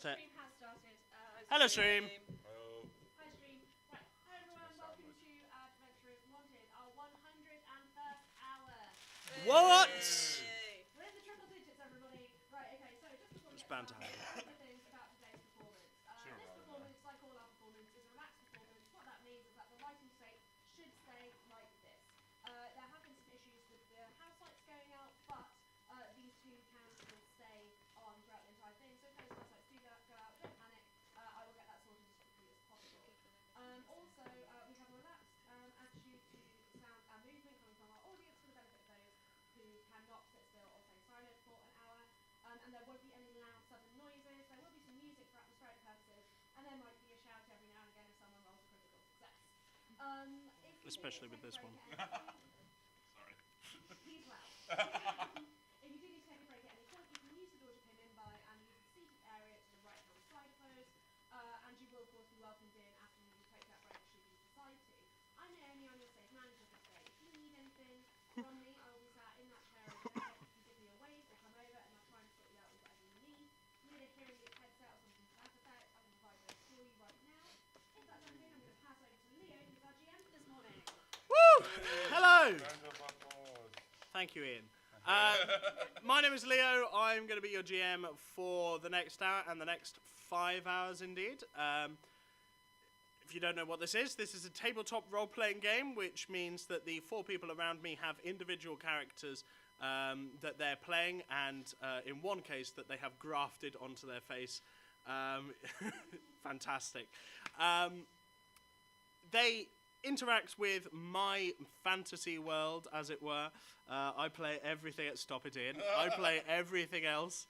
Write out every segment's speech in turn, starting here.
to... Stream has started. Hello, Stream. Hello. Hi, Stream. Right. Hi, everyone. Welcome to Adventurers Wanted, our 101st hour. What? We're in the triple digits, everybody. Right, okay, so just before we It's get bound to started, happen. a couple of things about today's performance. This performance, like all our performances, is a relaxed performance. What that means is that the lighting state should stay like this. There have been some issues with the house lights going out, but these two can still stay on throughout the entire thing. So if those house lights do go out, don't panic. I will get that sorted as quickly as possible. Also, we have a relaxed attitude to sound and movement coming from our audience for the benefit of those who cannot sit still or stay silent for an hour. And there won't be any loud sudden noises. There will be some music for atmospheric purposes, and there might be a shout every now and again if someone rolls a critical success. Especially with this one. Sorry. He's loud. If you do need to take a break at any point, you can use the door you came in by and use the seated area to the right-hand side of those. And you will, of course, be welcomed in after you take that break should you decide to. I'm Naomi, I'm your safe manager for today. If you need anything from me, I will be sat in that chair over there. You can give me a wave or come over and I'll try and sort you out with whatever you need. If you need a hearing aid headset or something to that effect, I can provide those for you right now. If that's everything, I'm going to pass over to Leo, who's our GM for this morning. Woo! Hello! Round of applause. Thank you, Ian. My name is Leo. I'm going to be your GM for the next hour and the next 5 hours, indeed. If you don't know what this is a tabletop role-playing game, which means that the 4 people around me have individual characters that they're playing, and in one case that they have grafted onto their face. Fantastic. They interact with my fantasy world, as it were. I play everything at Stop It In. I play everything else,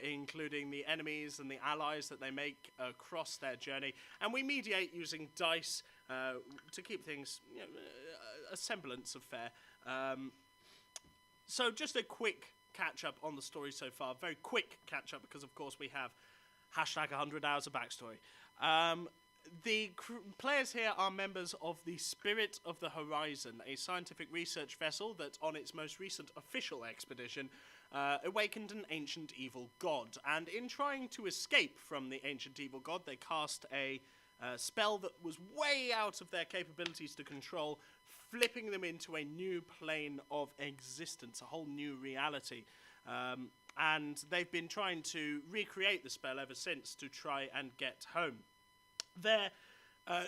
including the enemies and the allies that they make across their journey. And we mediate using dice to keep things, a semblance of fair. So just a quick catch-up on the story so far. Very quick catch-up because, of course, we have hashtag 100 hours of backstory. The players here are members of the Spirit of the Horizon, a scientific research vessel that, on its most recent official expedition, awakened an ancient evil god. And in trying to escape from the ancient evil god, they cast a spell that was way out of their capabilities to control, flipping them into a new plane of existence, a whole new reality. And they've been trying to recreate the spell ever since to try and get home. Their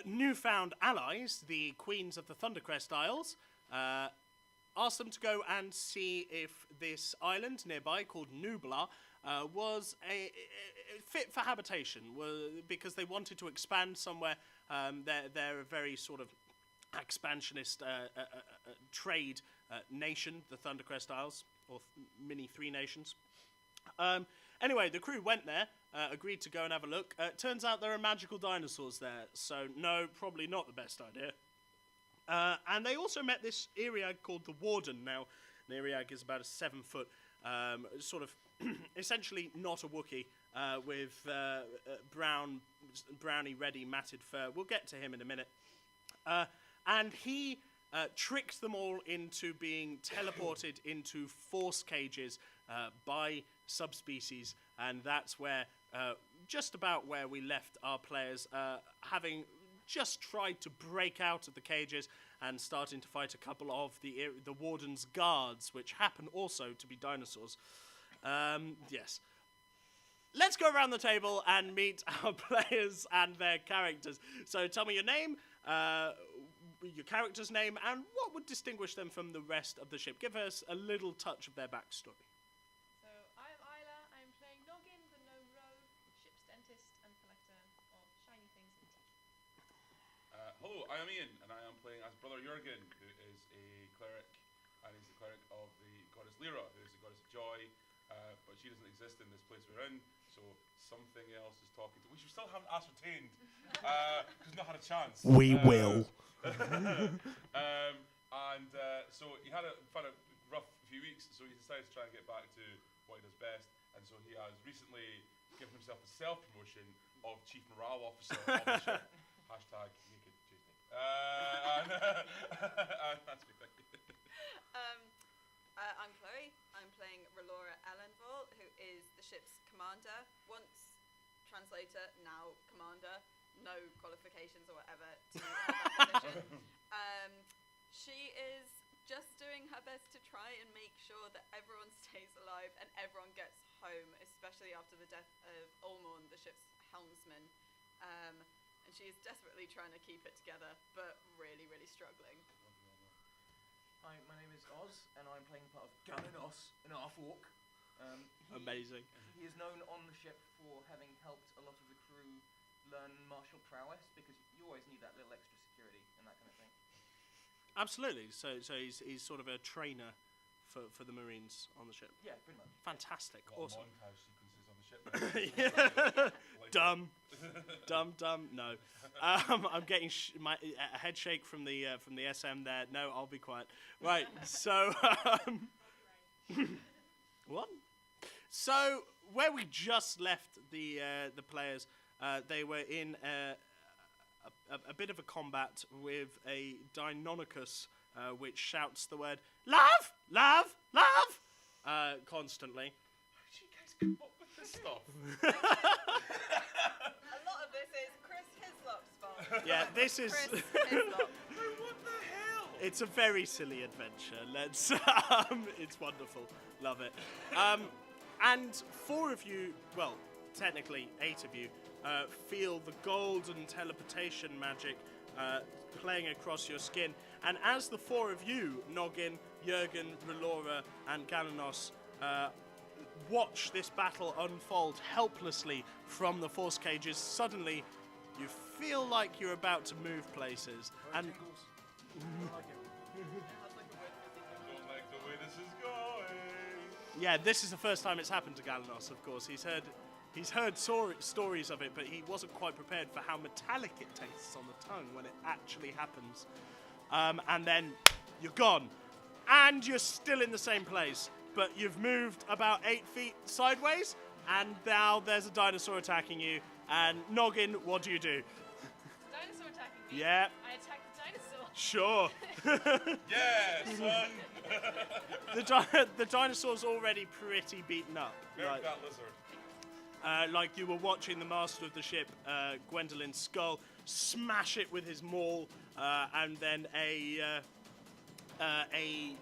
newfound allies, the Queens of the Thundercrest Isles, asked them to go and see if this island nearby called Nublar was a fit for habitation, because they wanted to expand somewhere. They're a very sort of expansionist trade nation, the Thundercrest Isles, or mini 3 nations. Anyway, the crew went there, agreed to go and have a look. Turns out there are magical dinosaurs there, so no, probably not the best idea. And they also met this Eriag called the Warden. Now, an Eriag is about a 7-foot, sort of, essentially not a Wookiee, with browny, reddy, matted fur. We'll get to him in a minute. And he tricked them all into being teleported into force cages by subspecies, and that's where, just about where we left our players, having just tried to break out of the cages and starting to fight a couple of the Warden's guards, which happen also to be dinosaurs. Yes. Let's go around the table and meet our players and their characters. So tell me your name, your character's name, and what would distinguish them from the rest of the ship. Give us a little touch of their backstory. So I'm Isla. I'm playing Noggin, the gnome rogue, ship's dentist and collector of shiny things and teeth. Hello, I am Ian, and I am playing as Brother Jurgen, who is a cleric, and he's the cleric of the goddess Lyra, who is the goddess of joy, but she doesn't exist in this place we're in, so something else is talking to, which we still haven't ascertained, because we've not had a chance. We will. So he had a rough few weeks, so he decided to try and get back to what he does best, and so he has recently given himself the self-promotion of Chief Morale Officer of the ship. Hashtag Naked Tuesday. That's me, thank you. I'm Chloe. I'm playing Relora Ellenvall, who is the ship's commander. Once floater, now commander, no qualifications or whatever to have that position. She is just doing her best to try and make sure that everyone stays alive and everyone gets home, especially after the death of Ulmorn, the ship's helmsman. And she is desperately trying to keep it together, but really, really struggling. Hi, my name is Oz, and I'm playing part of Galanos, an half-orc. Amazing. He is known on the ship for having helped a lot of the crew learn martial prowess, because you always need that little extra security and that kind of thing. Absolutely. So he's sort of a trainer for the Marines on the ship. Yeah, pretty much. Fantastic. A lot Awesome. of montage sequences on the ship. Dumb. No. I'm getting a head shake from the SM there. No, I'll be quiet. Right. So what? So where we just left the players, they were in a bit of a combat with a Deinonychus, which shouts the word "love, love, love" constantly. How did you guys come up with this stuff? A lot of this is Chris Hislop's fault. Yeah, this is. Chris Hislop. What the hell? It's a very silly adventure. Let's. It's wonderful. Love it. And 4 of you, well, technically 8 of you, feel the golden teleportation magic playing across your skin. And as the 4 of you, Noggin, Jurgen, Relora, and Galanos, watch this battle unfold helplessly from the force cages, suddenly you feel like you're about to move places. And I don't like the way this is going. yeah, this is the first time it's happened to Galanos, of course. He's heard stories of it, but he wasn't quite prepared for how metallic it tastes on the tongue when it actually happens. And then you're gone. And you're still in the same place, but you've moved about 8 feet sideways, and now there's a dinosaur attacking you. And Noggin, what do you do? Dinosaur attacking me. Yeah. I attack the dinosaur. Sure. Yeah, son. The dinosaur's already pretty beaten up. Milk that lizard. Like you were watching the master of the ship, Gwendolyn Skull, smash it with his maul, and then a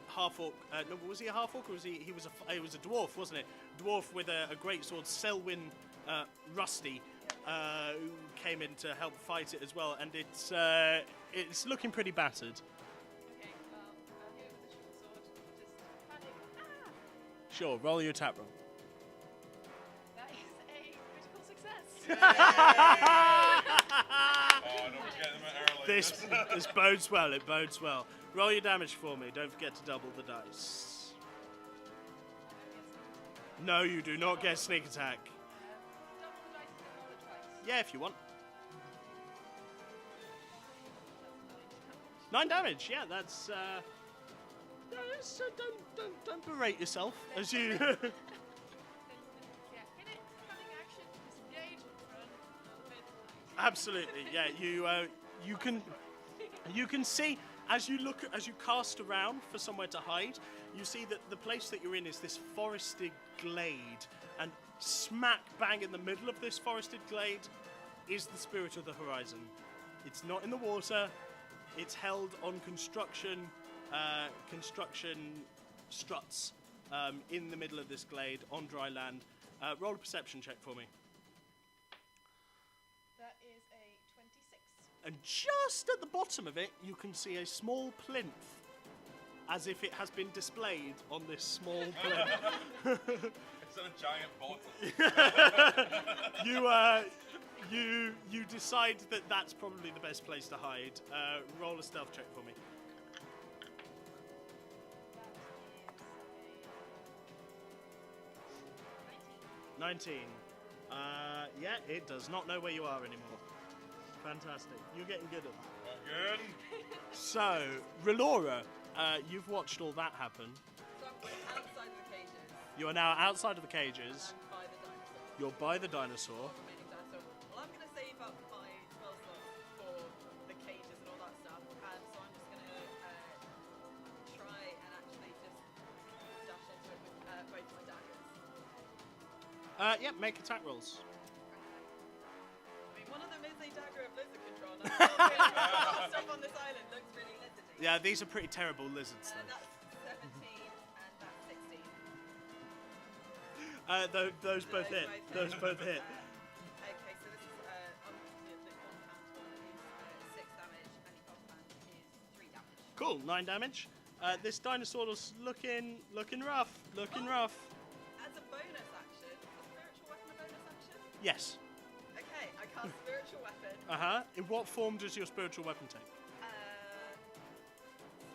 half-orc. No, was he a half-orc or was he? He was a dwarf, wasn't it? Dwarf with a great sword, Selwyn Rusty, who came in to help fight it as well, and it's looking pretty battered. Okay, well, I'll hit it with a short sword. Just panic. Ah! Sure, roll your attack roll. That is a critical success. Oh, no, we're getting them early. This bodes well. It bodes well. Roll your damage for me. Don't forget to double the dice. No, you do not get sneak attack. Double the dice and then roll it twice. Yeah, if you want. 9 damage. Yeah, that's. No, don't berate yourself as you. Yeah, hit it, cunning action, disengage, run, hit. Absolutely. Yeah, you can see as you cast around for somewhere to hide, you see that the place that you're in is this forested glade, and smack bang in the middle of this forested glade is the Spirit of the Horizon. It's not in the water. It's held on construction struts in the middle of this glade on dry land. Roll a perception check for me. That is a 26. And just at the bottom of it, you can see a small plinth, as if it has been displayed on this small plinth. It's in a giant bottle. You decide that that's probably the best place to hide. Roll a stealth check for me. That is 19. Yeah, it does not know where you are anymore. Fantastic. You're getting good at that. Good. So, Relora, you've watched all that happen. So I'm outside the cages. You are now outside of the cages. And by the dinosaur. You're by the dinosaur. Remaining dinosaur. Well, I'm going to save up my spell slots for the cages and all that stuff. And so I'm just going to try and actually just dash onto it with both my daggers. Yeah, make attack rolls. last stuff on this island looks really lizardy. Yeah, these are pretty terrible lizards, though. That's 17 and that's 16. Those both hit. Those both hit. Okay, so this is the compound one is 6 damage and the compound is 3 damage. Cool, 9 damage. This dinosaur's looking rough. Looking rough. As a bonus action, is spiritual weapon a bonus action? Yes. Okay, I cast spiritual weapon. In what form does your spiritual weapon take?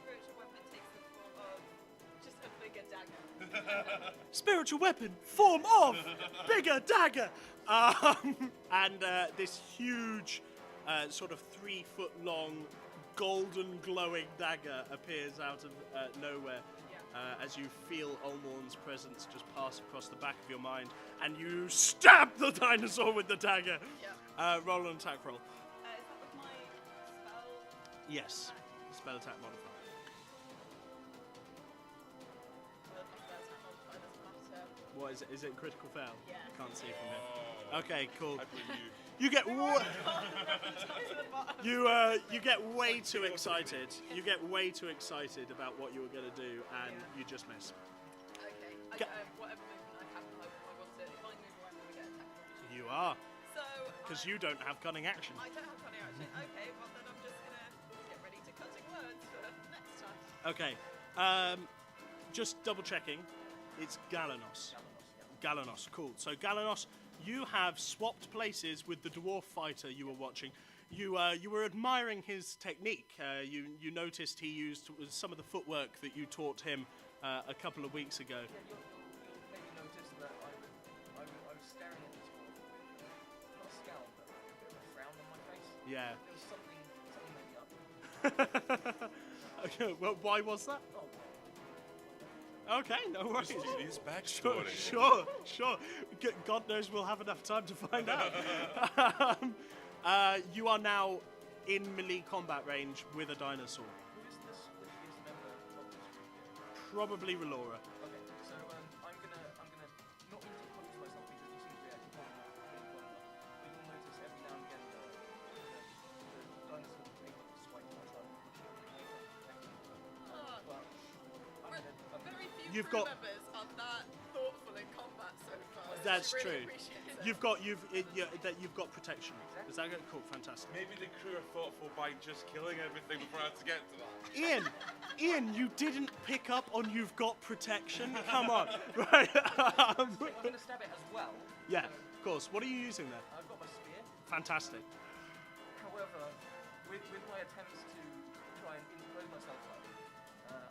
Spiritual weapon takes the form of just a bigger dagger. Spiritual weapon, form of bigger dagger. And this huge, sort of 3-foot long, golden glowing dagger appears out of nowhere. As you feel Olmorn's presence just pass across the back of your mind, and you stab the dinosaur with the dagger. Roll an attack roll. Is that with my spell? Yes. Spell attack modifier. My spell attack modifier doesn't matter. What is it? Is it critical fail? Yeah. Can't see from Oh, here. Okay, cool. I believe you. You get Bottom. you get way too excited. You get way too excited about what you were going to do, and you just miss. Okay. Whatever movement I have, I want to. If I move away, I'm going to get attacked. You are, So. because you don't have cunning action. I don't have cunning action. Okay, well then I'm just going to get ready to cutting words for next time. Okay. Just double checking. It's Galanos. Galanos, cool. So Galanos, you have swapped places with the dwarf fighter you were watching. You were admiring his technique. You noticed he used some of the footwork that you taught him a couple of weeks ago. Yeah, you'll maybe notice that I was staring at this wall. Not a scowl, but a bit of a frown on my face. Yeah. There was something maybe up. Okay, well, why was that? Oh, Okay, no worries. Mysterious backstory. Sure. God knows we'll have enough time to find out. You are now in melee combat range with a dinosaur. who is this member of this group here? Probably Relora. Okay, so I'm gonna not interpose myself because you seem to be acting on but you'll notice every now and again the dinosaur will take up a swipe at myself. But I'm gonna Very few You've crew got- members are that thoughtful in combat so far. so That's I really true. appreciate it. You've got protection. Is that good? Cool, fantastic. Maybe the crew are thoughtful by just killing everything before I have to get to that. Ian, you didn't pick up on you've got protection. Come on, right? I'm gonna stab it as well. Yeah, of course. What are you using there? I've got my spear. Fantastic. However, with my attempts to try and interpose myself,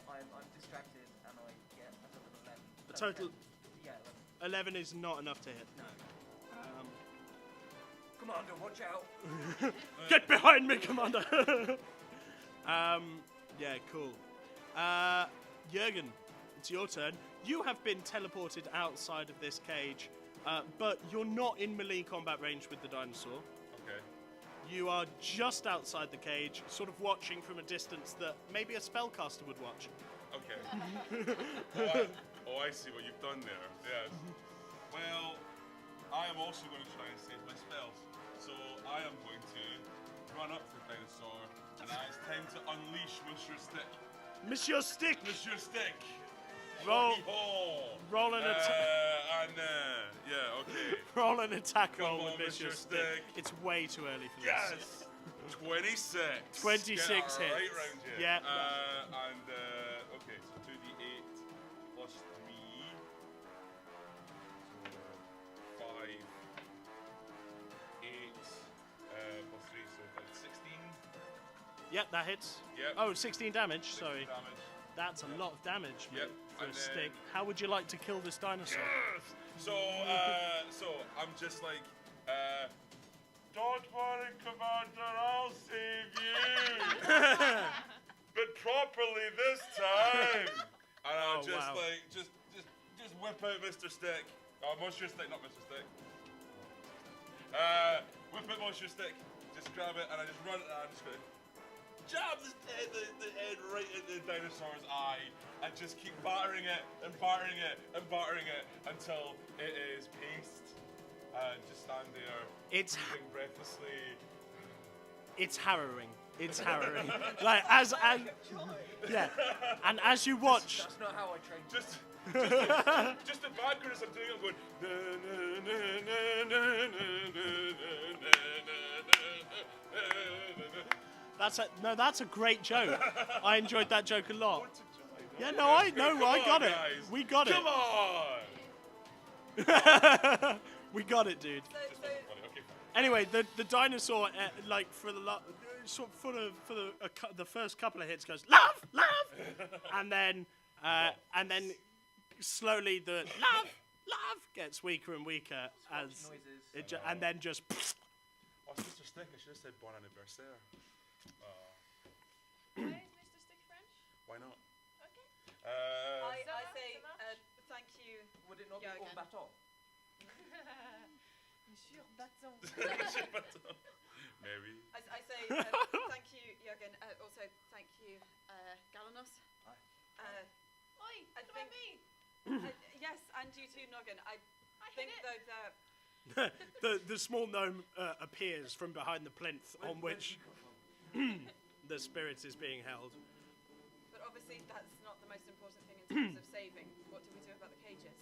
I'm distracted and I get a total of 11. A total. 10. Yeah, 11 is not enough to hit. No. Commander, watch out! Get behind me, Commander! Yeah, cool. Jurgen, it's your turn. You have been teleported outside of this cage, but you're not in melee combat range with the dinosaur. Okay. You are just outside the cage, sort of watching from a distance that maybe a spellcaster would watch. Okay. Oh, I see what you've done there. Yes. Well, I am also going to try and save my spells. So I am going to run up to the dinosaur, and it's time to unleash Monsieur Stick. Monsieur Stick! Monsieur Stick! Roll, Oh! roll an attack. Yeah, okay. Roll an attack Come roll on, with Monsieur Monsieur Stick. Stick. It's way too early for this. Yes! 26. 26 Get hits. right round here. Yeah. Okay, so 2d8 plus 3. So 5, 8, plus 3, so that's 16. Yep, that hits. Yep. Oh, 16 damage, sorry. Damage. That's a lot of damage Yep, for a and stick. then- How would you like to kill this dinosaur? So I'm just like, don't worry, Commander, I'll save you. But properly this time. And I'll Oh, just wow. like, just whip out Mr. Stick. Oh, Monsieur Stick, not Mr. Stick. Whip out Monsieur Stick. Just grab it and I just run it and I'm just going to jab the head right into the dinosaur's eye and just keep battering it and battering it and battering it until it is paste. And just stand there, It's breathing breathlessly. it's harrowing. It's harrowing. Like as yeah, and as you watch, That's not how I train. Just the background as I'm doing it, I'm going. "Na, na, na, na, na, na, na, na, na, na, na." that's a great joke. I enjoyed that joke a lot. What's a joke? Yeah, I Come got on, it. guys. We got Come it. on. We got it, dude. So, Funny, okay, fine. Anyway, the dinosaur, like for the first couple of hits, goes love, and then slowly the love gets weaker and weaker as Noises. and then just. Oh, Mr. Stick, I should have said bon anniversaire. Why is Mr. Stick French? Why not? Okay. I So much, say so much. thank you. Would it not be Jurgen. called Baton? Monsieur Baton. Maybe. I say thank you, Jurgen. Also, thank you, Galanos. Aye. Oi, I what about think- me? Yes, and you too, Noggin. I I think hit though it. that the small gnome appears from behind the plinth on which the spirit is being held. but obviously that's not the most important thing in terms of saving. What do we do about the cages?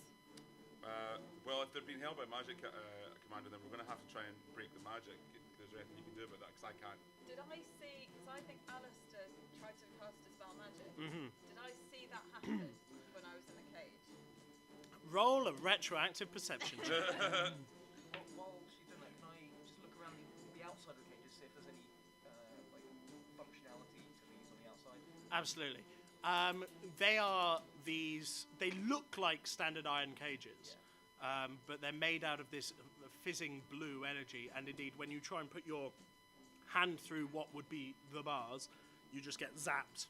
Well, if they're being held by magic commander, then we're going to have to try and break the magic. If there's anything you can do about that, because I can't. Did I see? Because I think Alistair tried to cast dispel magic. Mm-hmm. Did I see that happen when I was in the cage? Roll a retroactive perception check. While she's doing that, can I just look around the outside of the cage to see if there's any like functionality to these on the outside? Absolutely. They are these. They look like standard iron cages, but they're made out of this fizzing blue energy. And indeed, when you try and put your hand through what would be the bars, you just get zapped,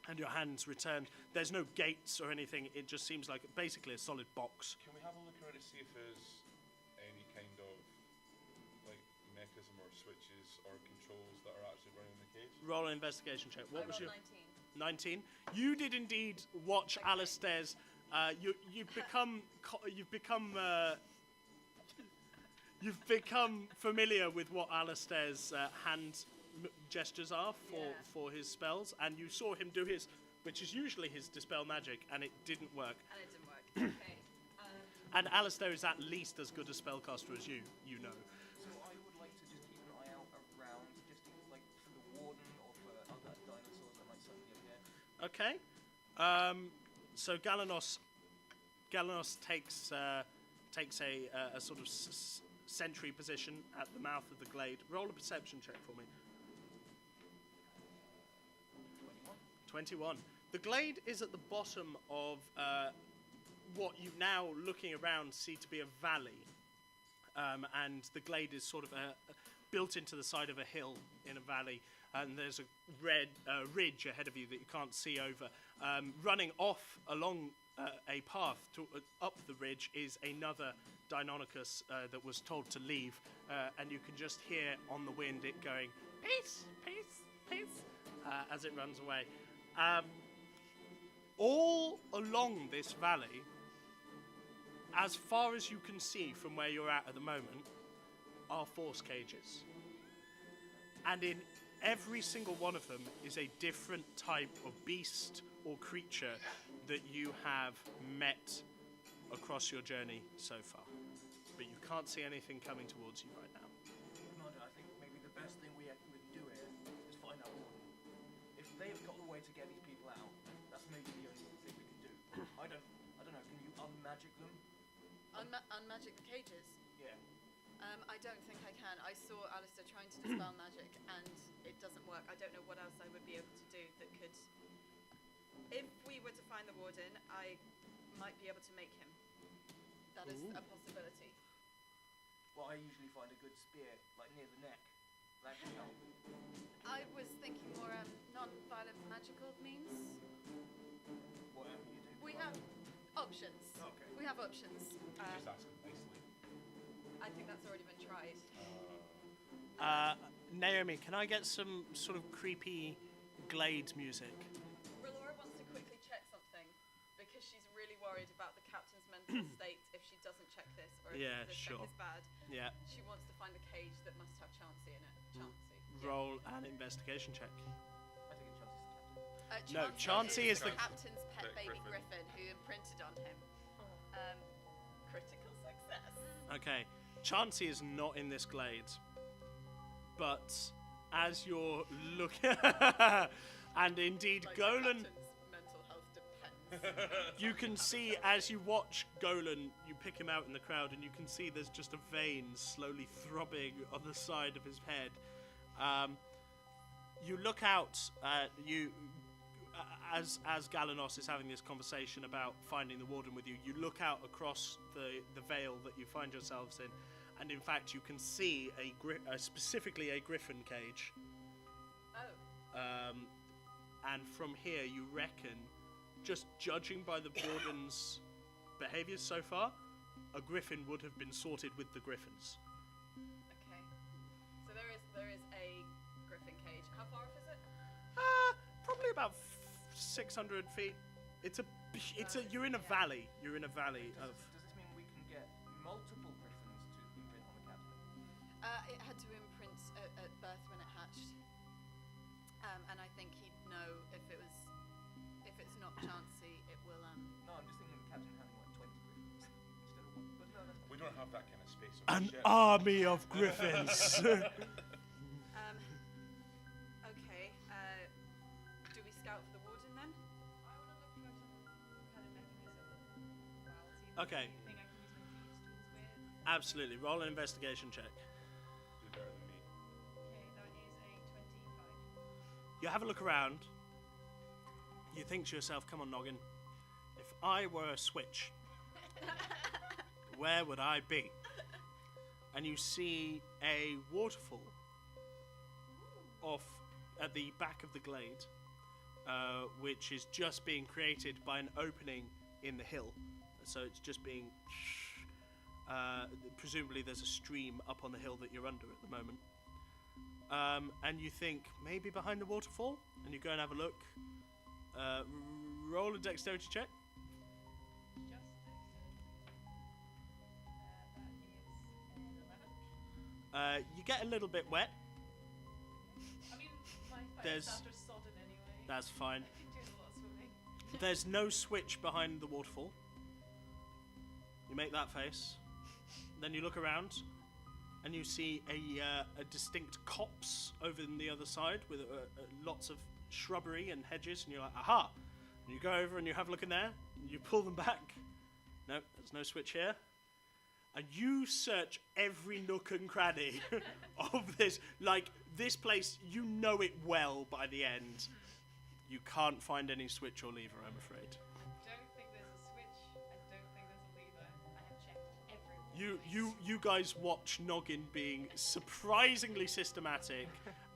and your hands return. There's no gates or anything. It just seems like basically a solid box. Can we have a look around to see if there's any kind of like mechanism or switches or controls that are actually running the cage? Roll an investigation check. What I was rolled your 19. 19? You did indeed watch Okay. Alistair's. You've become familiar with what Alistair's hand gestures are for his spells, and you saw him do his, which is usually his dispel magic, and it didn't work. And it didn't work. Okay. And Alistair is at least as good a spellcaster as you know. So I would like to just keep an eye out around, just like for the Warden or for other dinosaurs that might suddenly appear. Okay. So Galanos takes a sort of sentry position at the mouth of the glade. Roll a perception check for me. 21. The glade is at the bottom of what you now, looking around, see to be a valley. And the glade is sort of built into the side of a hill in a valley. And there's a red ridge ahead of you that you can't see over. Running off along a path up the ridge is another Deinonychus that was told to leave. And you can just hear on the wind it going, peace, peace, peace, as it runs away. All along this valley, as far as you can see from where you're at the moment, are force cages. And in every single one of them is a different type of beast or creature that you have met across your journey so far. But you can't see anything coming towards you right now. Commander, I think maybe the best thing we can do here is find out Warden. If they've got a way to get these people out, that's maybe the only thing we can do. I don't know, can you unmagic them? Unmagic the cages? Yeah. I don't think I can. I saw Alistair trying to dispel magic and it doesn't work. I don't know what else I would be able to do that could... If we were to find the Warden, I might be able to make him. That is a possibility. Well, I usually find a good spear, like near the neck. That can help. I was thinking more non-violent magical means. Whatever you do. We have options. Okay. We have options. Just asking nicely. I think that's already been tried. Naomi, can I get some sort of creepy glade music? R'hllora wants to quickly check something because she's really worried about the captain's mental state if she doesn't check this or if Yeah, this sure. check is bad. Yeah. She wants to find a cage that must have Chansey in it. Chansey. roll an investigation check. I think it's Chancy's the captain. No, Chauncey is the- captain's pet Pet baby griffin. griffin who imprinted on him. Critical success. Okay, Chauncey is not in this glade, but as you're looking, and indeed Like, Golan, the captain's mental health depends. you can see as you watch Golan, you pick him out in the crowd, and you can see there's just a vein slowly throbbing on the side of his head. You look out, as Galanos is having this conversation about finding the Warden with you, you look out across the vale that you find yourselves in, and in fact you can see specifically a griffin cage. Oh. And from here you reckon, just judging by the Warden's behaviours so far, a griffin would have been sorted with the griffins. Okay. So there is a griffin cage. How far off is it? Probably about 600 feet. You're in a valley. You're in a valley of. Does this mean we can get multiple griffins to imprint on the captain? It had to imprint at birth when it hatched. And I think he'd know if it's not Chauncey, it will No, I'm just thinking the captain having like 20 griffins instead of one. But no, that's We don't have that kind of space. on An the ship. army of griffins. Okay. Do we scout for the Warden then? I want to look for some kind of mechanism. Well, see if Okay. there's anything I can use my thieves' tools with. Absolutely. Roll an investigation check. Do better than me. Okay, that is a 25. You have a look around. You think to yourself, come on, Noggin. If I were a switch, where would I be? And you see a waterfall off at the back of the glade, which is just being created by an opening in the hill. So it's just being... presumably there's a stream up on the hill that you're under at the moment. And you think, maybe behind the waterfall? And you go and have a look. Roll a dexterity check. Just that is an 11. You get a little bit wet. I mean, my There's- fire's after sodden anyway. That's fine. I can do a lot of swimming. There's no switch behind the waterfall. You make that face. Then you look around, and you see a distinct copse over on the other side with lots of shrubbery and hedges, and you're like, aha! And you go over and you have a look in there, and you pull them back. No, there's no switch here. And you search every nook and cranny of this. Like, this place, you know it well by the end. You can't find any switch or lever, I'm afraid. I don't think there's a switch. I don't think there's a lever. I have checked everywhere. You guys watch Noggin being surprisingly systematic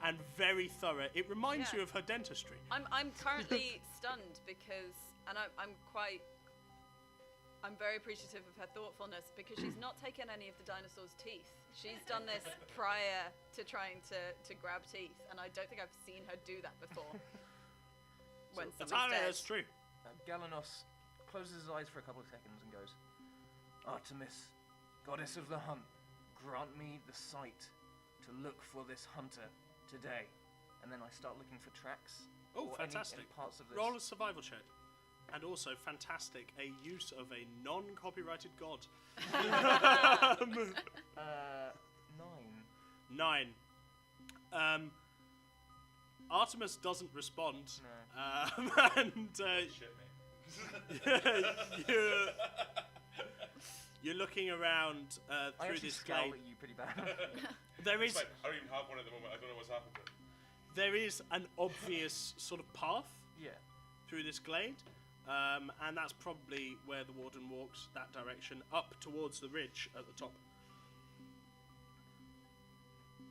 and very thorough. It reminds Yeah. you of her dentistry. I'm currently stunned because, and I'm very appreciative of her thoughtfulness because she's not taken any of the dinosaur's teeth. She's done this prior to trying to grab teeth, and I don't think I've seen her do that before. When That's somebody's dead. that's true. Galanos closes his eyes for a couple of seconds and goes, Artemis, goddess of the hunt, grant me the sight to look for this hunter today. And then I start looking for tracks. Oh, or any fantastic. parts of this. Roll a survival check. And also, fantastic, a use of a non-copyrighted god. 9. 9. Artemis doesn't respond. No. And Shit, mate. you're looking around I through actually this scowl glade. at you pretty bad. There It's is fine. I don't even have one at the moment. I don't know what's happened to it. there is an obvious sort of path Yeah. through this glade, and that's probably where the Warden walks, that direction, up towards the ridge at the top.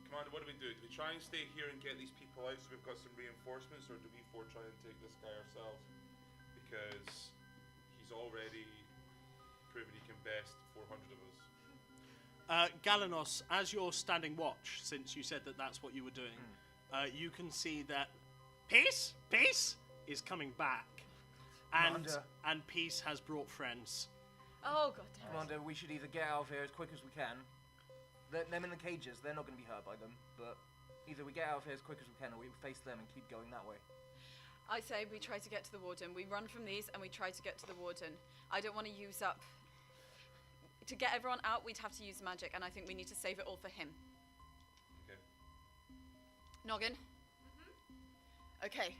Commander, what do we do? Do we try and stay here and get these people out so we've got some reinforcements, or do we four try and take this guy ourselves? Because he's already proven he can best 400 of us. Galanos, as you're standing watch, since you said that that's what you were doing, you can see that Peace is coming back, and Commander. Peace has brought friends. Oh god damn it. Commander, we should either get out of here as quick as we can, Them in the cages, they're not going to be hurt by them, but either we get out of here as quick as we can, or we face them and keep going that way. I say we try to get to the Warden. We run from these and we try to get to the Warden. I don't want to use up... To get everyone out, we'd have to use magic, and I think we need to save it all for him. Okay. Noggin? Okay.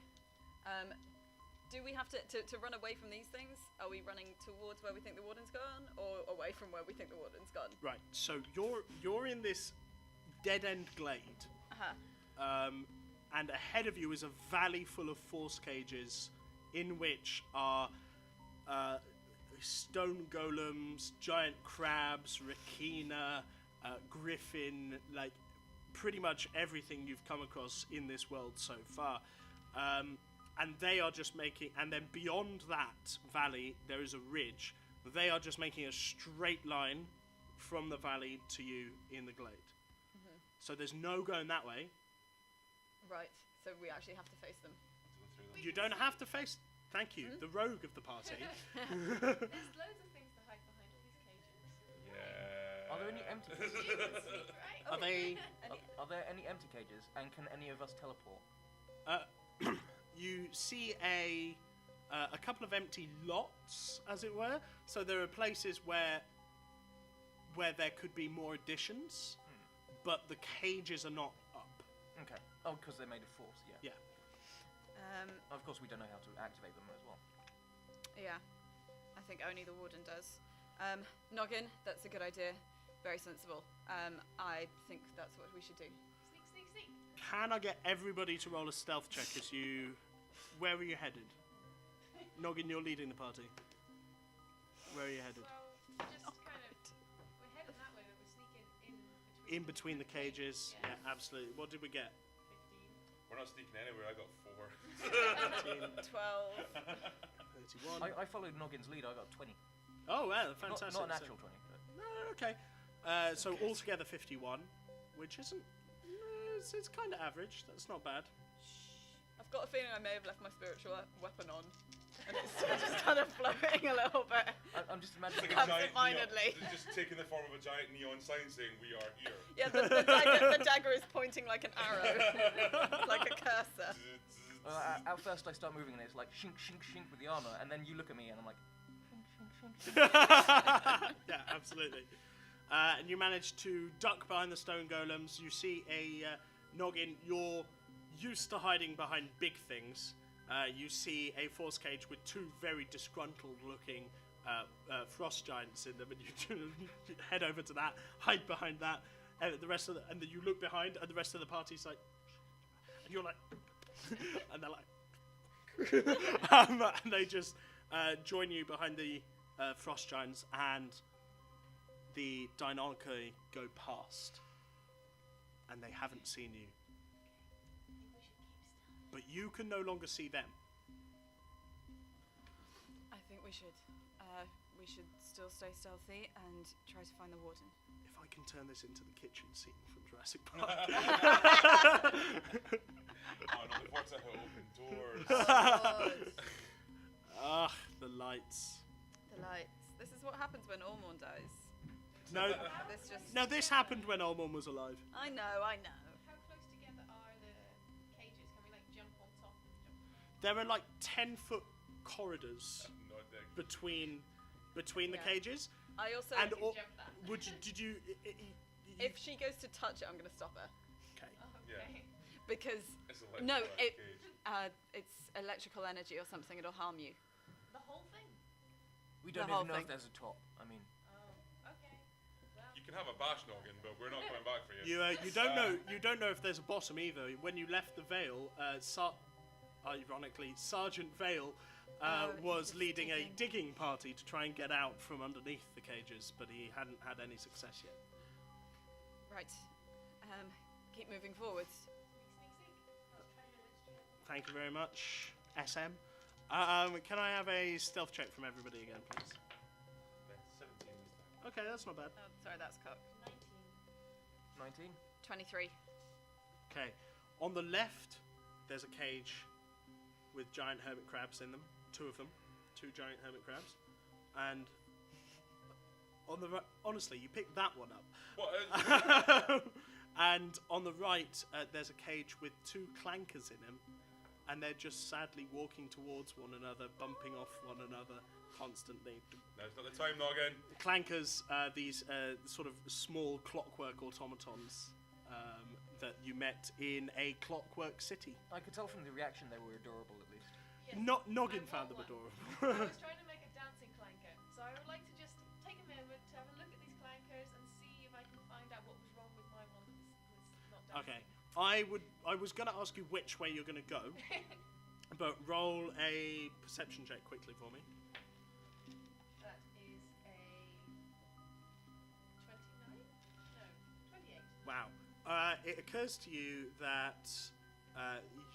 Do we have to run away from these things? Are we running towards where we think the Warden's gone, or away from where we think the Warden's gone? Right. So you're in this dead-end glade, and ahead of you is a valley full of force cages, in which are stone golems, giant crabs, racina, griffin, like pretty much everything you've come across in this world so far. And they are just making, and then beyond that valley, there is a ridge. They are just making a straight line from the valley to you in the glade. So there's no going that way. Right, so we actually have to face them. You don't have to face, thank you, the rogue of the party. There's loads of things to hide behind all these cages. Yeah. Are there any empty You cages? can sneak, right? Are they... Are there any empty cages? And can any of us teleport? You see a couple of empty lots, as it were. So there are places where there could be more additions, but the cages are not up. Okay. Oh, because they're made of force, yeah. Yeah. Of course, we don't know how to activate them as well. Yeah, I think only the Warden does. Noggin, that's a good idea. Very sensible. I think that's what we should do. Sneak, sneak, sneak. Can I get everybody to roll a stealth check as you... Where are you headed? Noggin, you're leading the party. Where are you headed? Well, just kind of... We're heading that way, but we're sneaking In between the cages. Yeah. Yeah, absolutely. What did we get? 15. We're not sneaking anywhere. I got 4. 31. 12. I followed Noggin's lead, I got 20. Oh, well, fantastic. Not a So- natural 20. But No, okay. So altogether 51, which isn't... It's kind of average. That's not bad. I've got a feeling I may have left my spiritual weapon on, and it's still just kind of floating a little bit. I'm just It's imagining... like a giant Absent-mindedly. neon, it's just taking the form of a giant neon sign saying "We are here." Yeah, the dagger is pointing like an arrow, like a cursor. At first I start moving and it's like shink, shink, shink with the armor, and then you look at me and I'm like... Shink, shink, shink, shink. Yeah, absolutely. And you manage to duck behind the stone golems. You see a Noggin. You're used to hiding behind big things. You see a force cage with two very disgruntled-looking frost giants in them, and you head over to that, hide behind that, and and then you look behind, and the rest of the party's like, and you're like, and they're like, and they just join you behind the frost giants, and the Deinarchy go past, and they haven't seen you. But you can no longer see them. I think we should still stay stealthy and try to find the Warden. If I can turn this into the kitchen scene from Jurassic Park. Oh no, the ports are open doors. Ah, the lights. The lights. This is what happens when Ormond dies. No, This just... no, this happened when Olmon was alive. I know. How close together are the cages? Can we like jump on top and jump? There are like 10-foot corridors No, they're- between the Yeah. cages. I also... And Jump that. did you? if she goes to touch it, I'm going to stop her. Okay. Oh, Yeah. okay. Because... It's a No, electric cage. it's electrical energy or something. It'll harm you. The whole thing? We don't The whole even know thing. if there's a top. I mean... Oh, okay. Well, You can have a bash Noggin, but we're not coming back for you. You don't know. You don't know if there's a bottom either. When you left the Vale, ironically, Sergeant Vale was just leading a digging party to try and get out from underneath the cages, but he hadn't had any success yet. Right. Keep moving forwards. sneak, sneak, sneak. Let's try to Thank you very much, SM. Can I have a stealth check from everybody again, please? That's 17 this time. Okay, that's not bad. Oh, sorry, that's cocked. 19. 19? 23. Okay, on the left, there's a cage with giant hermit crabs in them. Two of them, two giant hermit crabs, and On the honestly, you picked that one up. What? And on the right, there's a cage with 2 clankers in them, and they're just sadly walking towards one another, bumping off one another constantly. No, it's not the time, Noggin. Clankers, these sort of small clockwork automatons that you met in a clockwork city. I could tell from the reaction they were adorable, at least. Yes. Noggin I found them want one. adorable. I was trying to make a dancing clanker, so I would like to just take a moment to have a look at these clankers and see if I can find out what was wrong with my one that was not dancing. Okay, I was going to ask you which way you're going to go, but roll a perception check quickly for me. That is a 29? No, 28. Wow. It occurs to you that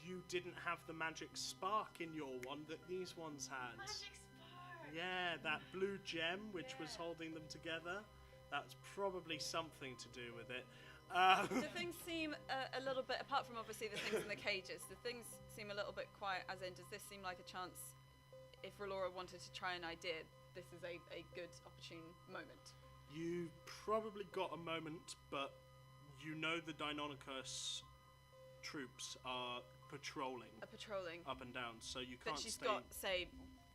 you didn't have the magic spark in your one that these ones had. Magic spark! Yeah, that blue gem which was Yeah. holding them together. That's probably something to do with it. The things seem a little bit, apart from obviously the things in the cages, the things seem a little bit quiet, as in, does this seem like a chance, if Relora wanted to try an idea, this is a good opportune moment? You probably got a moment, but you know the Deinonychus troops are patrolling Patrolling. up and down, so you can't But she's stay... got, say,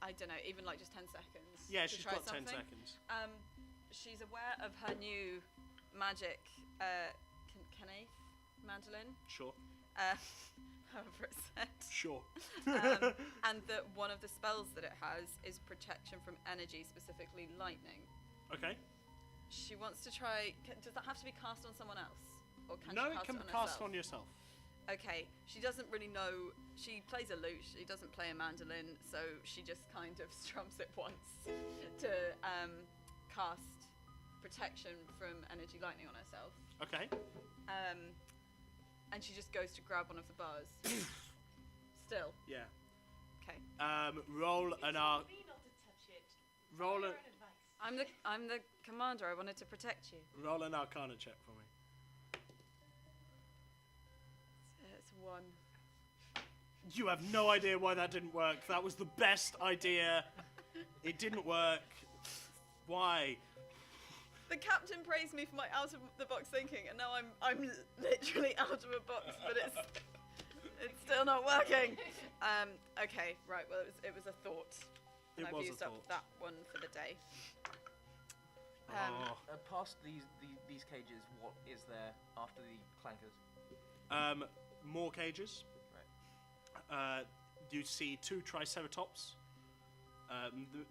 I don't know, even like just 10 seconds. Yeah, to she's try got something. 10 seconds. She's aware of her new magic, Kanaith mandolin, Sure. however it's said. Sure. And that one of the spells that it has is protection from energy, specifically lightning. Okay. She wants to try. Does that have to be cast on someone else, or can No, she it cast can it be on cast herself? on yourself. Okay, she doesn't really know. She plays a lute. She doesn't play a mandolin, so she just kind of strums it once to cast protection from energy lightning on herself. Okay. And she just goes to grab one of the bars. Still, Yeah. okay. Roll an arc. Me not to touch it. Roll Your a own advice. I'm the commander. I wanted to protect you. roll an Arcana check for me. It's 1. You have no idea why that didn't work. That was the best idea. It didn't work. Why? The captain praised me for my out of the box thinking, and now I'm literally out of a box, but it's still not working. Okay, right. Well, it was a thought. And It I've was a used up thought. that one for the day. Oh. Past these cages, what is there after the clankers? More cages. Right. You see 2 Triceratops.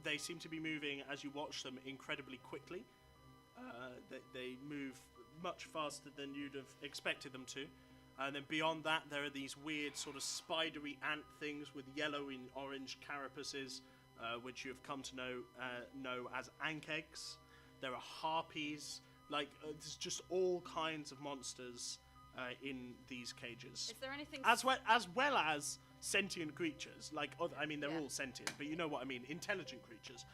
They seem to be moving, as you watch them, incredibly quickly. They move much faster than you'd have expected them to. And then beyond that, there are these weird sort of spidery ant things with yellow and orange carapaces, which you have come to know as ankheggs. There are harpies. There's just all kinds of monsters in these cages. Is there anything? As well as sentient creatures. They're Yeah. all sentient, but you know what I mean. Intelligent creatures.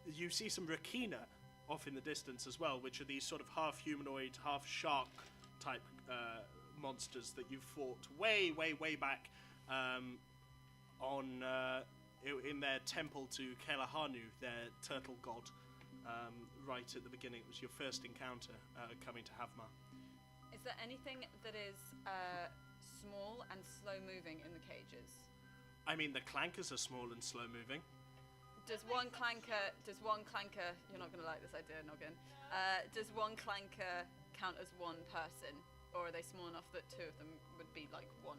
You see some rachina off in the distance as well, which are these sort of half humanoid, half shark type monsters that you fought way back in their temple to Kelahanu, their turtle god. Right at the beginning, it was your first encounter coming to Havmar. Is there anything that is small and slow moving in the cages? I mean, the clankers are small and slow moving. Does one clanker? You're not going to like this idea, Noggin. Does one clanker count as one person, or are they small enough that 2 of them would be like one?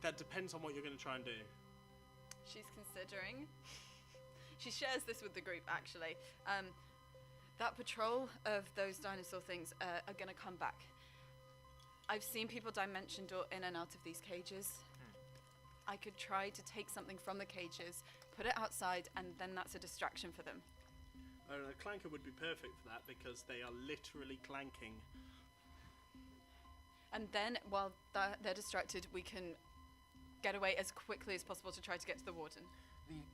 That depends on what you're going to try and do. She's considering. She shares this with the group, actually. That patrol of those dinosaur things are going to come back. I've seen people dimension door in and out of these cages. I could try to take something from the cages, put it outside, and then that's a distraction for them. A clanker would be perfect for that because they are literally clanking. And then, while they're distracted, we can get away as quickly as possible to try to get to the Warden.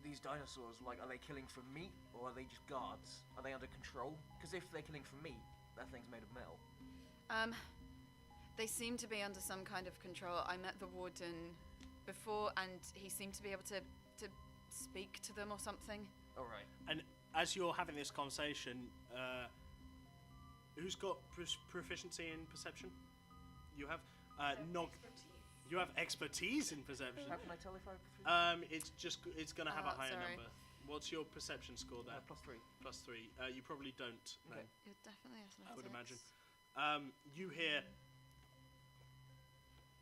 These dinosaurs, are they killing for meat, or are they just guards? Are they under control? Because if they're killing for meat, that thing's made of metal. They seem to be under some kind of control. I met the Warden before, and he seemed to be able to speak to them or something. All right. And as you're having this conversation, who's got proficiency in perception? You have Nog. Expertise. You have expertise in perception. How can I tell if I have It's gonna have a higher sorry. number. What's your perception score there? +3. +3. You probably don't. No, Okay. You're definitely athletics. I would imagine. You hear.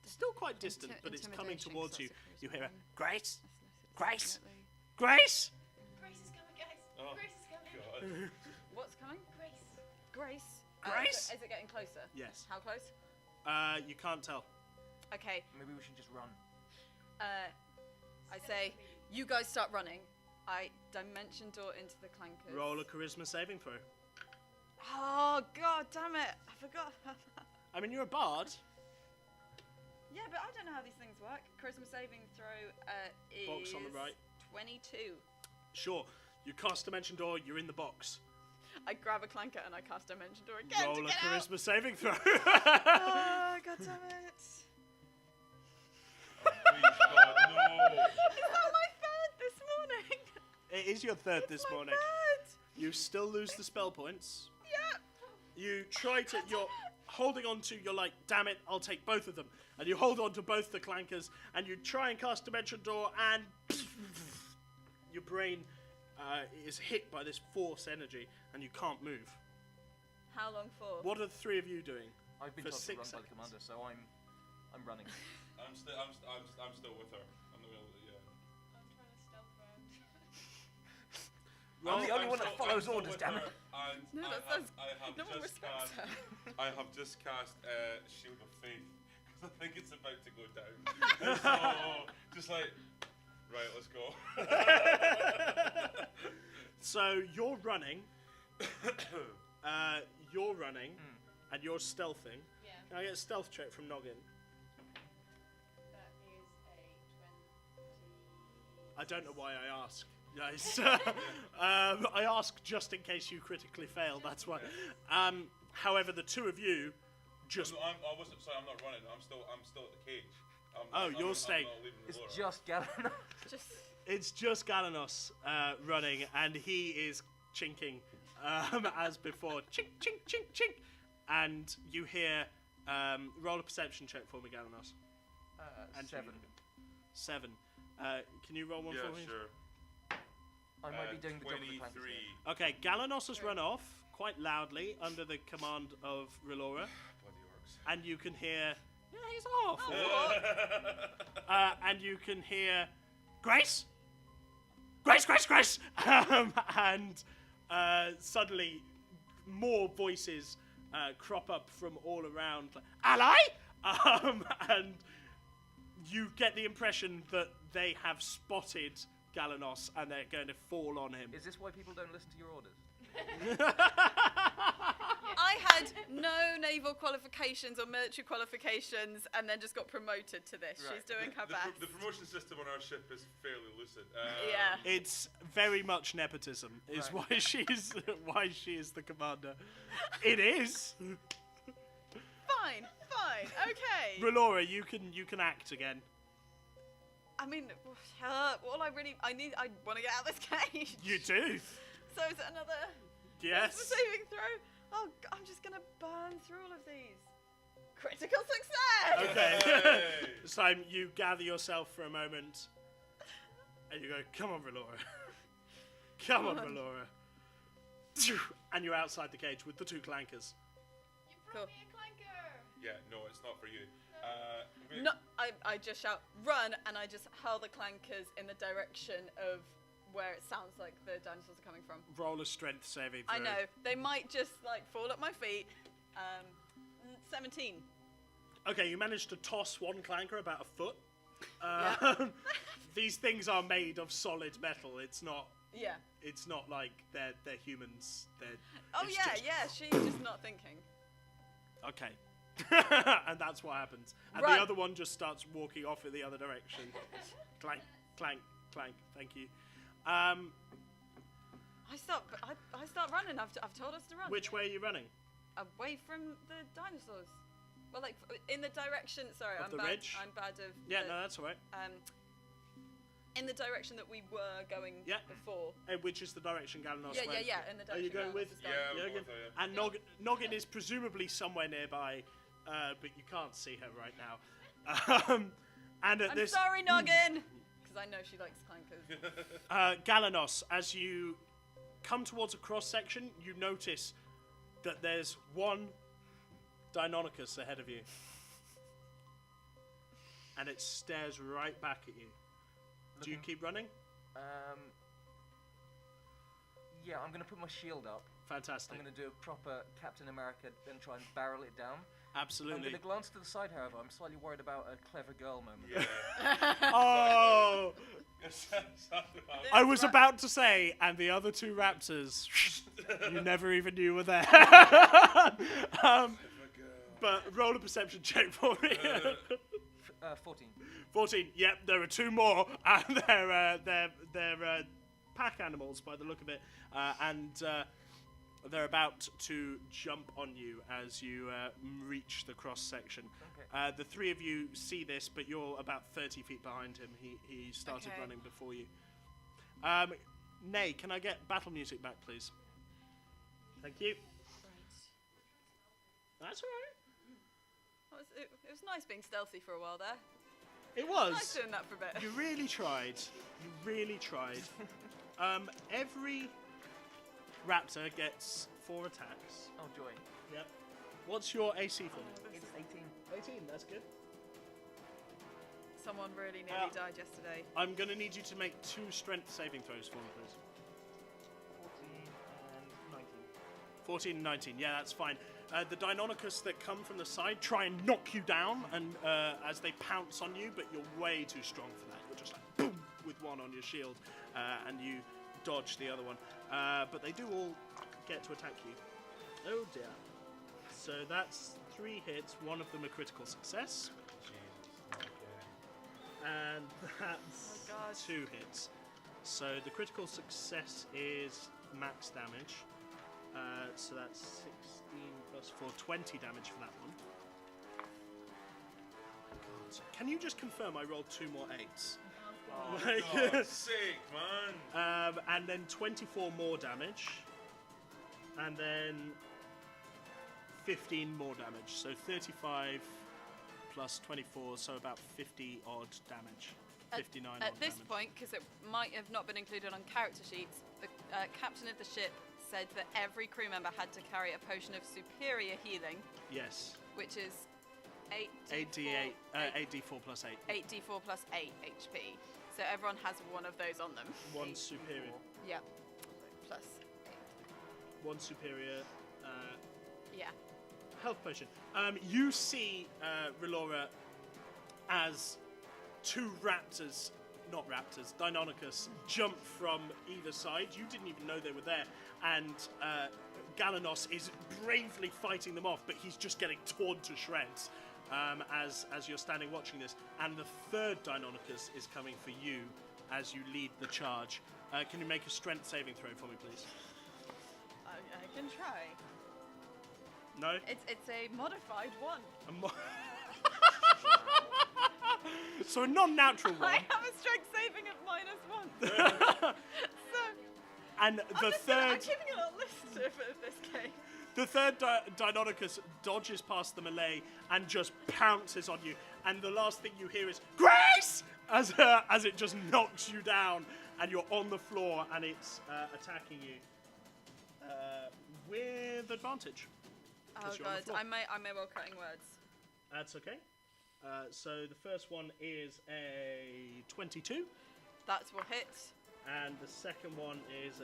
Still quite distant, but it's coming Intimidation, towards 'cause you. that's a You hear a charisma. Grace, Athletics, Grace? definitely. Grace. Grace is coming, guys. Oh, Grace is coming. God. What's coming? Grace. Grace. Grace? So is it getting closer? Yes. How close? You can't tell. Okay. Maybe we should just run. I say, you guys start running. I dimension door into the clankers. Roll a charisma saving throw. Oh god damn it! I forgot. I mean, you're a bard. Yeah, but I don't know how these things work. Charisma saving throw is Box on the right. 22. Sure. You cast Dimension Door. You're in the box. I grab a clanker and I cast dimension door again Roll to a get out. charisma saving throw. Oh god damn it! Please, God, no. Is that my third this morning? It is your third It's this my morning. third. You still lose the spell points. Yeah. You try to. You're holding on to. You're like, damn it! I'll take both of them. And you hold on to both the clankers, and you try and cast Dimension Door, and your brain is hit by this force energy, and you can't move. How long for? What are the three of you doing? I've been For told to 6 run by the seconds. commander, so I'm running. I'm still with her. I'm not gonna. Yeah. I'm trying to stealth round. Roll- the only one that follows still orders, with damn her, it. And No, I that's- have no one just respects cast. her. I have just cast Shield of Faith because I think it's about to go down. And so just like, right, let's go. So you're running. You're running, and you're stealthing. Yeah, Can I get a stealth check from Noggin? that is a 20. I don't know why I ask. Guys. I ask just in case you critically fail. That's why. However, the two of you just. No, I wasn't. Sorry, I'm not running. I'm still at the cage. You're staying. I'm not leaving It's Laura. just Galen. Just It's just Galanos running, and he is chinking as before. Chink, chink, chink, chink. And you hear. Roll a perception check for me, Galanos. And 7. 7. Can you roll one Yeah, for me? sure. I might be doing the job of the 23. clankers here. Okay, Galanos has run off quite loudly under the command of Relora, Bloody orcs. and you can hear. Yeah, he's off. Oh. And you can hear Grace, Grace, Grace, Grace, and suddenly more voices crop up from all around. Like, ally, and you get the impression that they have spotted Galanos and they're going to fall on him. Is this why people don't listen to your orders? I had no naval qualifications or military qualifications, and then just got promoted to this. Right. She's doing her The best. promotion system on our ship is fairly lucid. Yeah. It's very much nepotism, is Right. why she is the commander. It is. Fine, okay. Relora, you can act again. I mean, I want to get out of this cage. You do. So is it another Yes. saving throw? Oh, I'm just gonna burn through all of these. Critical success. Okay. Hey! So you gather yourself for a moment, and you go, "Come on, Relora. Come on, Relora." And you're outside the cage with the two clankers. You brought Cool. me a clanker. Yeah, no, it's not for you. No, I just shout, run, and I just hurl the clankers in the direction of where it sounds like the dinosaurs are coming from. Roll a strength saving throw. I know, they might just like fall at my feet. 17. Okay, you managed to toss one clanker about a foot. Yeah. These things are made of solid metal. It's not. Yeah. It's not like they're humans. Oh it's yeah, just- yeah, she's just not thinking. Okay. And that's what happens. And Run. the other one just starts walking off in the other direction. Clank, clank, clank. Thank you. I start running. I've told us to run. Which way are you running? Away from the dinosaurs. Well, like in the direction. Sorry, Of I'm the bad. ridge? I'm bad of. Yeah, the, no, that's all right. In the direction that we were going Yeah. before. Which is the direction Galanos Yeah, went. in the Are you direction. going Galanos with? is going. Yeah, Jurgen? both of you. And Noggin is presumably somewhere nearby, but you can't see her right now. And at I'm this, sorry, Noggin! Because I know she likes clankers. Galanos, as you come towards a cross section, you notice that there's one Deinonychus ahead of you, and it stares right back at you. Do you keep running? Yeah, I'm going to put my shield up. Fantastic. I'm going to do a proper Captain America, then try and barrel it down. I'm Absolutely. going to glance to the side, however. I'm slightly worried about a clever girl moment. Yeah. Oh! Exactly what I was about to say, and the other two raptors, you never even knew were there. But roll a perception check for me. 14. 14. Yep, there are two more, and they're pack animals by the look of it, and they're about to jump on you as you reach the cross section. Okay. The three of you see this, but you're about 30 feet behind him. He started Okay. running before you. Nay, can I get battle music back, please? Thank you. That's all right. It was nice being stealthy for a while there. It was. Nice doing that for a bit. You really tried. You really tried. Every raptor gets 4 attacks. Oh, joy. Yep. What's your AC for me? It's 18. 18, that's good. Someone really nearly died yesterday. I'm going to need you to make 2 strength saving throws for me, please. 14 and 19, yeah, that's fine. The Deinonychus that come from the side try and knock you down and as they pounce on you, but you're way too strong for that. You're just like, boom, with one on your shield, and you dodge the other one. But they do all get to attack you. Oh dear. So that's 3 hits, one of them a critical success. And that's Oh my God. 2 hits. So the critical success is max damage. So that's 16 plus 4, 20 damage for that one. God. Can you just confirm I rolled 2 more 8s? Oh, Like- God's sake, man. And then 24 more damage. And then 15 more damage. So 35 plus 24, so about 50 odd damage. 59 odd At this damage. point, because it might have not been included on character sheets, the captain of the ship said that every crew member had to carry a potion of superior healing, Yes. which is 8d8, 8d4 plus 8. 8d4 plus 8 HP. So everyone has one of those on them. 1 superior. Yeah. Plus 8. 1 superior Yeah. health potion. You see Relora as 2 raptors, not raptors, Deinonychus, jump from either side. You didn't even know they were there. And Galanos is bravely fighting them off, but he's just getting torn to shreds as you're standing watching this. And the 3rd Deinonychus is coming for you as you lead the charge. Can you make a strength saving throw for me, please? I can try. No? It's a modified 1. A mo- So a non-natural one. I have a strength saving of -1. So And the I'm 3rd... keeping a little list of this game. The 3rd Deinonychus dodges past the melee and just pounces on you. And the last thing you hear is Grace! As it just knocks you down and you're on the floor and it's attacking you with advantage. Oh 'Cause you're on the god, floor. I may well cutting words. That's okay. So the first one is a 22 That will hit. and the second one is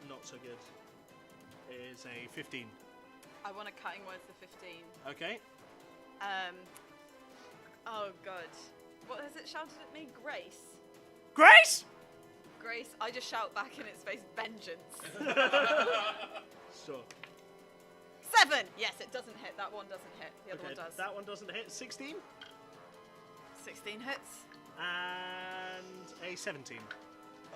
not so good. Is a 15. I want a cutting words for 15. Okay. Oh god. What has it shouted at me? Grace. Grace! Grace, I just shout back in its face, vengeance. Sure. 7! Yes, it doesn't hit. That one doesn't hit. The other Okay, one does. that one doesn't hit. 16 16 hits. and a 17.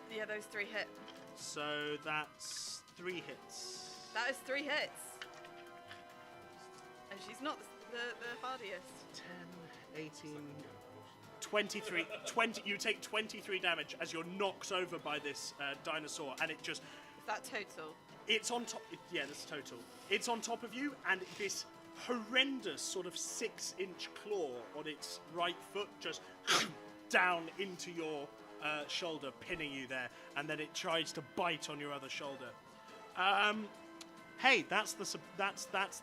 Yeah, those 3 hit. So that's 3 hits. That is 3 hits. And she's not the hardiest. 10, 18, 23, you take 23 damage as you're knocked over by this dinosaur, and it just, Is that total? it's on top, yeah, that's total. It's on top of you, and this horrendous sort of 6-inch claw on its right foot just down into your shoulder, pinning you there, and then it tries to bite on your other shoulder. Hey, that's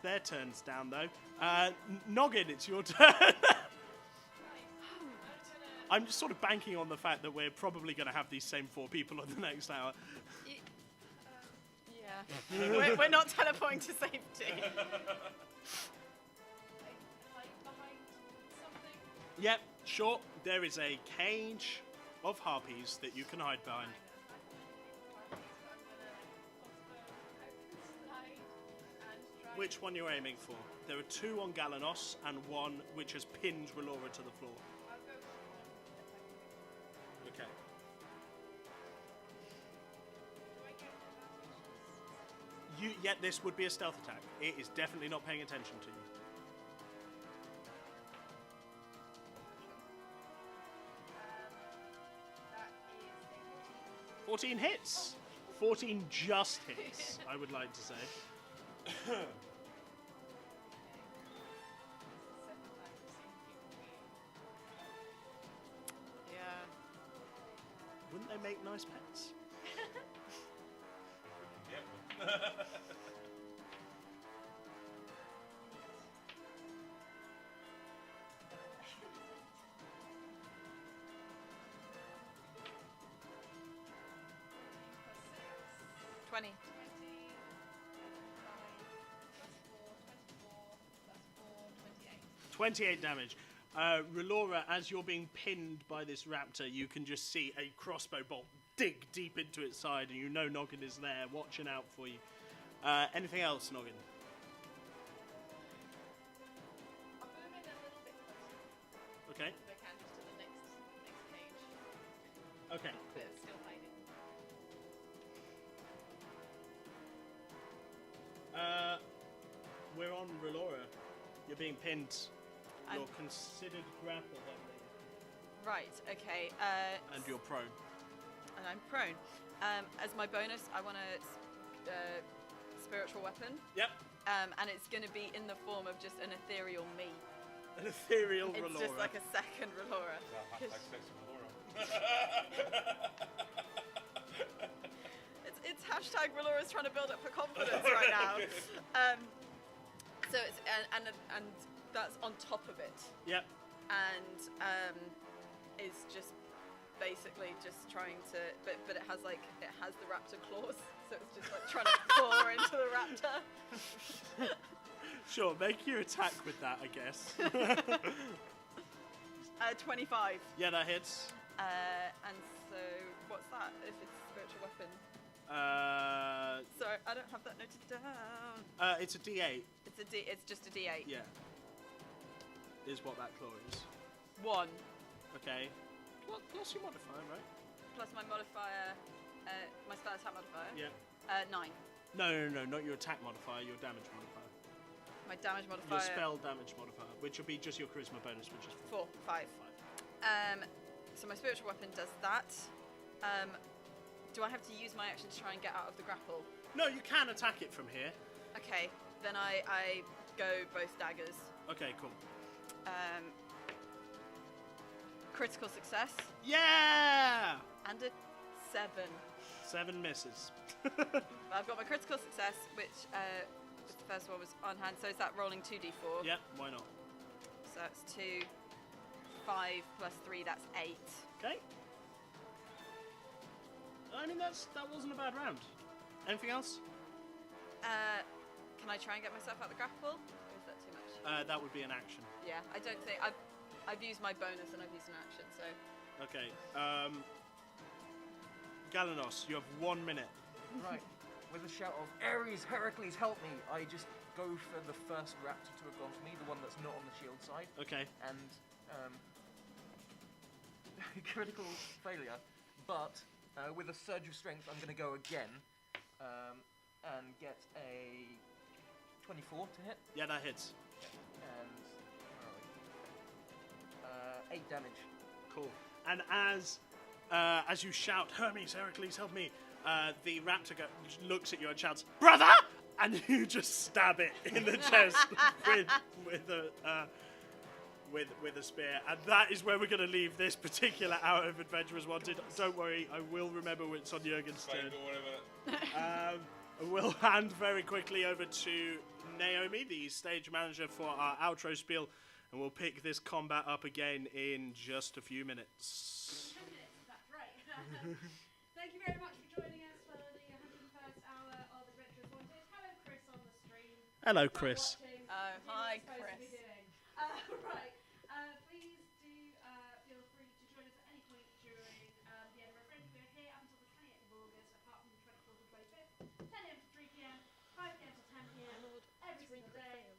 their turns down though. Noggin, it's your turn. I'm just sort of banking on the fact that we're probably going to have these same 4 people on the next hour. Yeah. we're not teleporting to safety. Like behind something. Yep, sure. There is a cage of harpies that you can hide behind. Which one you're aiming for? There are 2 on Galanos and 1 which has pinned Relora to the floor. Okay. Yet this would be a stealth attack. It is definitely not paying attention to you. That is a 14 hits. 14 just hits, I would like to say. Yeah. Wouldn't they make nice pets? Yep. 20. 28 damage. Relora, as you're being pinned by this raptor, you can just see a crossbow bolt dig deep into its side, and you know Noggin is there, watching out for you. Anything else, Noggin? I'll put him in a little bit closer. Okay. If I can, just to the next cage. Okay. But it's still hiding. We're on Relora. You're being pinned. I'm- You're considered grappled, I believe. Right, okay. And you're prone. And I'm prone. As my bonus, I want a spiritual weapon. Yep. And it's going to be in the form of just an ethereal me. An ethereal It's Relora. just like a second Relora. It's hashtag Relora's trying to build up her confidence right now. So it's and that's on top of it, Yep. and is just basically just trying to, but it has the raptor claws, so it's just like trying to claw into the raptor. Sure, make your attack with that, I guess. 25. Yeah, that hits. And so what's that if it's a spiritual weapon? Sorry, I don't have that noted down. It's a D8. It's just a D8. Yeah. Is what that claw is. 1 Okay. Plus your modifier, right? plus my modifier, my spell attack modifier. Yeah. 9. No, not your attack modifier, your damage modifier. My damage modifier. Your spell damage modifier, which will be just your charisma bonus, which is 4, 5. So my spiritual weapon does that. Do I have to use my action to try and get out of the grapple? No, you can attack it from here. Okay, then I go both daggers. Okay, cool. Critical success Yeah! and a 7. 7 misses. I've got my critical success, which the first one was on hand. So is that rolling 2d4? Yeah, why not? So that's 2, 5 plus 3. That's 8. Okay. I mean, that wasn't a bad round. Anything else? Can I try and get myself out of the grapple? Or is that too much? That would be an action. Yeah, I don't think I've used my bonus and I've used an action. So Okay. Galanos, you have 1 minute. Right. With a shout of Ares, Heracles, help me! I just go for the first raptor to have gone for me, the one that's not on the shield side, Okay. and critical failure. But with a surge of strength, I'm going to go again and get a 24 to hit, Yeah, that hits. and 8 damage. Cool. And as you shout, Hermes, Heracles, help me, the raptor looks at you and shouts, brother! And you just stab it in the chest with a spear. And that is where we're going to leave this particular hour of Adventurers Wanted. Don't worry, I will remember when it's on Jurgen's turn. Don't worry about it. We'll hand very quickly over to Naomi, the stage manager, for our outro spiel, and we'll pick this combat up again in just a few minutes. 10 minutes, that's right. Thank you very much for joining us for the 101st hour of Adventurers Wanted. Hello, Chris on the stream. Hello, Chris. Watching. Oh, hi, What are you supposed to be Chris. doing? Right. Please do feel free to join us at any point during the Edinburgh Fringe. We're here up until the 28th of August, apart from the 24th and 25th. 10 a.m. to 3 p.m., 5 p.m. to 10 p.m. every single day.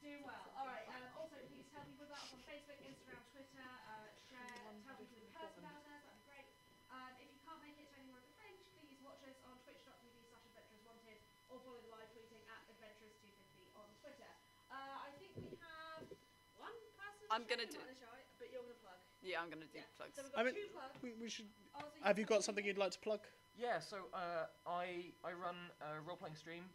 Doing well. All right. Also, please tell people about us on Facebook, Instagram, Twitter. Share, tell people in person about us. That'd be great. If you can't make it to any more of the Fringe, please watch us on twitch.tv/adventurerswanted or follow the live tweeting at adventurers250 on Twitter. I think we have one person. I'm gonna shouting do- about the show, but you're gonna plug. Yeah, I'm gonna do plugs. So we've I got mean, 2 plugs. we should. Also, Have you got something you'd like to plug? Yeah, so I run a role-playing stream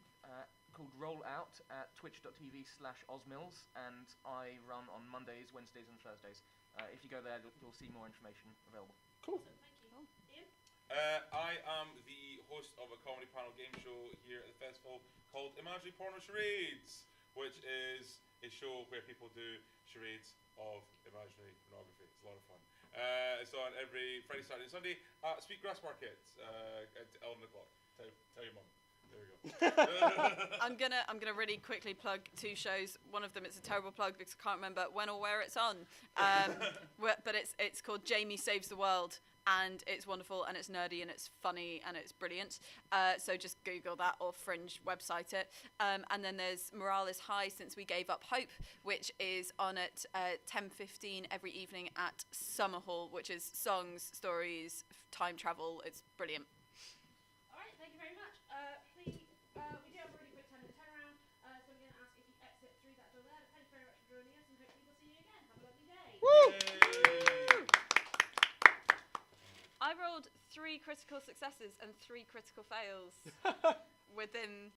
called Roll Out at twitch.tv/osmills, and I run on Mondays, Wednesdays, and Thursdays. If you go there, you'll see more information available. Cool. Awesome, thank you. Ian? I am the host of a comedy panel game show here at the festival called Imaginary Porno Charades, which is a show where people do charades of imaginary pornography. It's a lot of fun. It's on every Friday, Saturday, and Sunday at Sweetgrass Market at 11 o'clock. Tell your mum. There we go. I'm gonna really quickly plug 2 shows. One of them it's a terrible plug because I can't remember when or where it's on. But it's called Jamie Saves the World, and it's wonderful and it's nerdy and it's funny and it's brilliant. So just Google that or Fringe website it. And then there's Morale is High Since We Gave Up Hope, which is on at 10:15 every evening at Summer Hall, which is songs, stories, time travel. It's brilliant. All right, thank you very much. Please, we do have a really quick 10-minute turnaround, so we're going to ask if you exit through that door there. But thank you very much for joining us, and hopefully we'll see you again. Have a lovely day. I rolled 3 critical successes and 3 critical fails within